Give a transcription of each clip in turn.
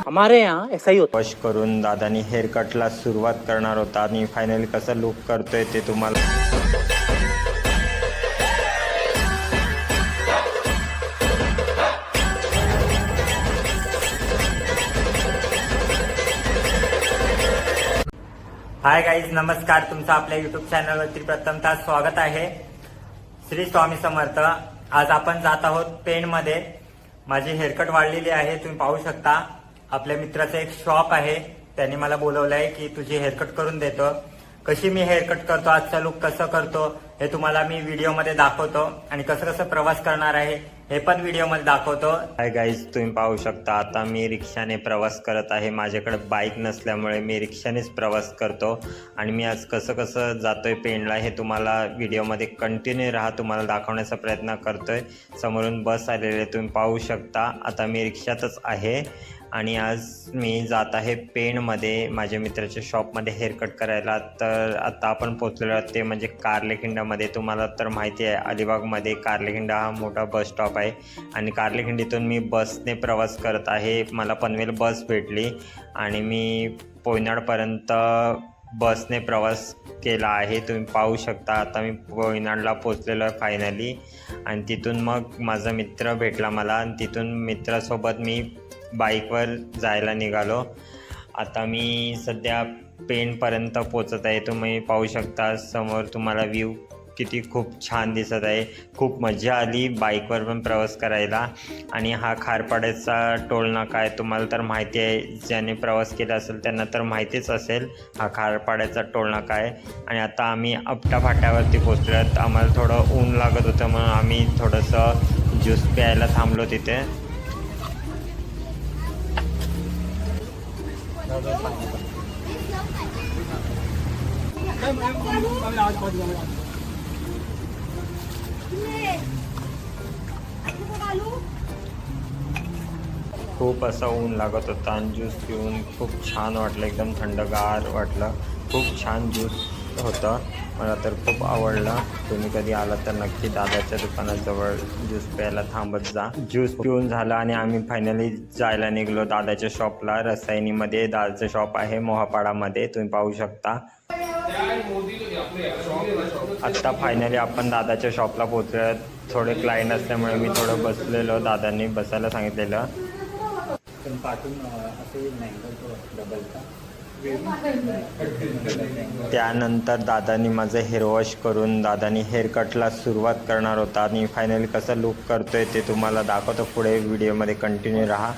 हमारे यहाँ ऐसा ही होता वॉश करून दादानी हेअर कटला सुरुवात करणार होता आणि फायनली कसं लुक करतोय ते तुम्हाला हाय गाईज, नमस्कार. तुमचं आपल्या युट्यूब चॅनलवरती प्रथमतः स्वागत आहे. श्री स्वामी समर्थ. आज आपण जात आहोत पेणमध्ये. माझी हेअरकट वाढलेली आहे, तुम्ही पाहू शकता. आपल्या मित्राचं एक शॉप आहे, त्यांनी मला बोलवलंय की तुझी हेअरकट करून देतो. कशी मी हेअरकट करतो, आजचा लुक कसं करतो हे तुम्हाला मी व्हिडिओमध्ये दाखवतो आणि कसं कसं प्रवास करणार आहे हे पण व्हिडिओमध्ये दाखवतो. हाय गाईज, तुम्ही पाहू शकता आता मी रिक्षाने प्रवास करत आहे. माझ्याकडे बाईक नसल्यामुळे मी रिक्षानेच प्रवास करतो आणि मी आज कसं कसं जातोय पेणला हे तुम्हाला व्हिडिओमध्ये कंटिन्यू राहा, तुम्हाला दाखवण्याचा प्रयत्न करतोय. समोरून बस आलेली आहे, तुम्ही पाहू शकता. आता मी रिक्षातच आहे आणि आज मी जात आहे पेणमध्ये माझ्या मित्राच्या शॉपमध्ये हेअरकट करायला. तर आता आपण पोचलेलो आहोत ते म्हणजे कारलेखिंडामध्ये. तुम्हाला तर माहिती आहे अलिबागमध्ये कारलेखिंडा हा मोठा बस स्टॉप आहे आणि कारलेखिंडीतून मी बसने प्रवास करत आहे. मला पनवेल बस भेटली आणि मी पोयनाडपर्यंत बसने प्रवास केला आहे. तुम्ही पाहू शकता. आता मी पोयनाडला पोचलेलो आहे फायनली आणि तिथून मग माझा मित्र भेटला मला आणि तिथून मित्रासोबत मी बाईकवर जायला निघालो. आता मी सध्या पेणपर्यंत पोचत आहे. तुम्ही पाहू शकता समोर तुम्हाला व्ह्यू किती खूप छान दिसत आहे. खूप मजा आली बाईकवर पण प्रवास करायला. आणि हा खारपाड्याचा टोल नाका आहे, तुम्हाला तर माहिती आहे. ज्याने प्रवास केला असेल त्यांना तर माहितीच असेल, हा खारपाड्याचा टोल नाका आहे. आणि आता आम्ही आपटा फाट्यावरती पोचलो. आम्हाला थोडं ऊन लागत होतं म्हणून आम्ही थोडंसं ज्यूस प्यायला थांबलो तिथे. खूप असं ऊन लागत होतं आणि ज्यूस पिऊन खूप छान वाटलं, एकदम थंडगार वाटलं. खूप छान ज्यूस होतं, मला तर खूप आवडलं. तुम्ही कधी आला तर नक्की दादाच्या दुकानाजवळ ज्यूस प्यायला थांबत जा. ज्यूस पिऊन झाला आणि आम्ही फायनली जायला निघलो दादाच्या शॉपला. रसायनीमध्ये दादाचं शॉप आहे मोहापाडामध्ये, तुम्ही पाहू शकता. आत्ता फायनली आपण दादाच्या शॉपला पोचलो. थोडे क्लायंट असल्यामुळे मी थोडं बसलेलो, दादांनी बसायला सांगितलेलं. त्यानंतर दादांनी माझं हेअर वॉश करून दादांनी हेअर कटला सुरुवात करणार होता आणि फायनली कसं लुक करतोय ते तुम्हाला दाखवतो. पुढे व्हिडिओमध्ये कंटिन्यू राहा.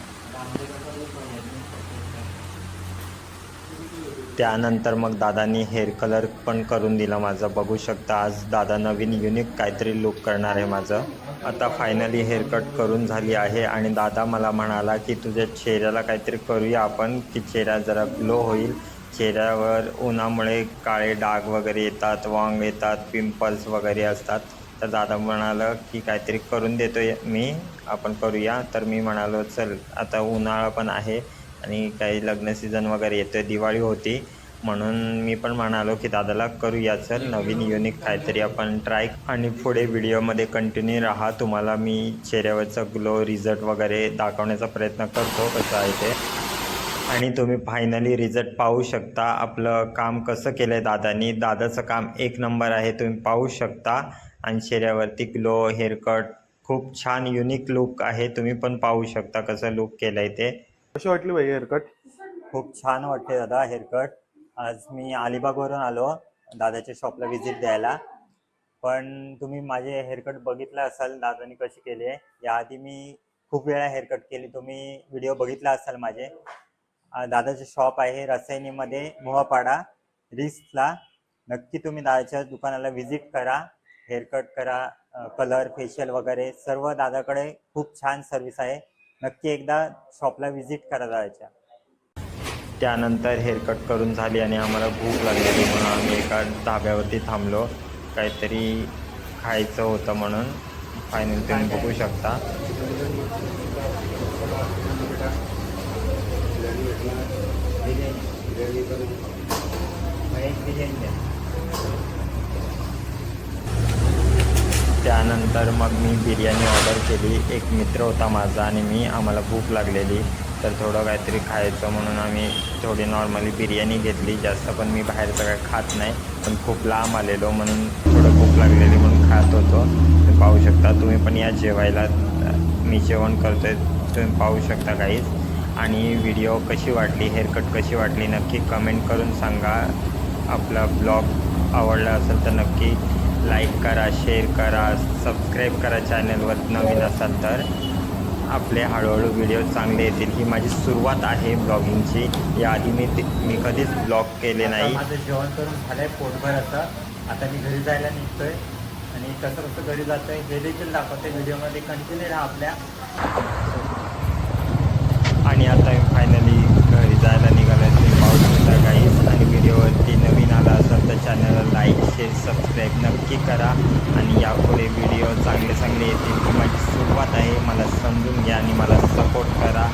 त्यानंतर मग दादांनी हेअर कलर पण करून दिला माझं, बघू शकता. आज दादा नवीन युनिक काहीतरी लुक करणार आहे माझं. आता फायनली हेअर कट करून झाली आहे आणि दादा मला म्हणाला की तुझ्या चेहऱ्याला काहीतरी करूया आपण, की चेहरा जरा ग्लो होईल. चेहऱ्यावर उन्हामुळे काळे डाग वगैरे येतात, वांग येतात, पिंपल्स वगैरे असतात. तर दादा म्हणालं की काहीतरी करून देतो मी, आपण करूया. तर मी म्हणालो चल, आता उन्हाळा पण आहे आणि काही लग्न सीझन वगैरे येतोय, दिवाळी होती, म्हणून मी पण म्हणालो की दादाला करूया चल, नवीन युनिक काहीतरी आपण ट्राय. आणि पुढे व्हिडिओमध्ये कंटिन्यू राहा, तुम्हाला मी चेहऱ्यावरचा ग्लो रिझल्ट वगैरे दाखवण्याचा प्रयत्न करतो कसं आहे ते. आणि तुम्ही फायनली रिझल्ट पाहू शकता. आपलं काम कसं केलं आहे दादांनी. दादाचं काम एक नंबर आहे, तुम्ही पाहू शकता. आणि चेहऱ्यावरती ग्लो, हेअरकट खूप छान युनिक लुक आहे. तुम्ही पण पाहू शकता कसं लुक केलं आहे ते. कशी वाटली भाई हेअरकट? खूप छान वाटते दादा हेअरकट. आज मी अलिबागवरून आलो दादाच्या शॉपला व्हिजिट द्यायला. पण तुम्ही माझे हेअरकट बघितलं असाल दादानी कशी केली आहे. याआधी मी खूप वेळा हेअरकट केली, तुम्ही व्हिडिओ बघितला असाल माझे. दादाचे शॉप आहे रसायनीमध्ये मोहापाडा रिस्कला. नक्की तुम्ही दादाच्या दुकानाला व्हिजिट करा, हेअरकट करा, कलर, फेशियल वगैरे सर्व दादाकडे खूप छान सर्विस आहे. नक्की एकदा शॉपला व्हिजिट करा दादाच्या. त्यानंतर हेअरकट करून झाली आणि आम्हाला भूक लागलेली म्हणून आम्ही एका ढाब्यावरती थांबलो. काहीतरी खायचं होतं म्हणून. फायनली तुम्ही बघू शकता. त्यानंतर मग मी बिर्याणी ऑर्डर केली. एक मित्र होता माझा आणि मी, आम्हाला भूक लागलेली, तर थोडं काहीतरी खायचं म्हणून आम्ही थोडी नॉर्मली बिर्याणी घेतली. जास्त पण मी बाहेरचं काय खात नाही, पण खूप लांब आलेलो म्हणून थोडं भूक लागलेली म्हणून खात होतो. तुम्ही पाहू शकता, तुम्ही पण या जेवायला. मी जेवण करतो आहे, तुम्ही पाहू शकता काहीच. आणि व्हिडिओ कशी वाटली, हेअरकट कशी वाटली नक्की कमेंट करून सांगा. आपला ब्लॉग आवडला असेल तर नक्की लाईक करा, शेअर करा, सबस्क्राईब करा चॅनलवर नवीन असाल तर. आपले हळूहळू व्हिडिओ चांगले येतील. ही माझी सुरुवात आहे ब्लॉगिंगची. याआधी मी कधीच ब्लॉग केले नाही. माझं जेवण करून झालं आहे पोटभर असं. आता मी घरी जायला निघतो आहे आणि कसं कसं घरी जातो आहे हे देखील दाखवते व्हिडिओमध्ये. कंटिन्यू राहा आपल्या. आणि आता मी फायनली घरी जायला निघालो आहे, तुम्ही पाहू शकता काहीच. आणि व्हिडिओवरती नवीन आला असाल तर चॅनलला लाईक शेअर सबस्क्राईब नक्की करा. आणि यापुढे व्हिडिओ चांगले चांगले येतील. ही माझी सुरुवात आहे, मला समजून घ्या आणि मला सपोर्ट करा.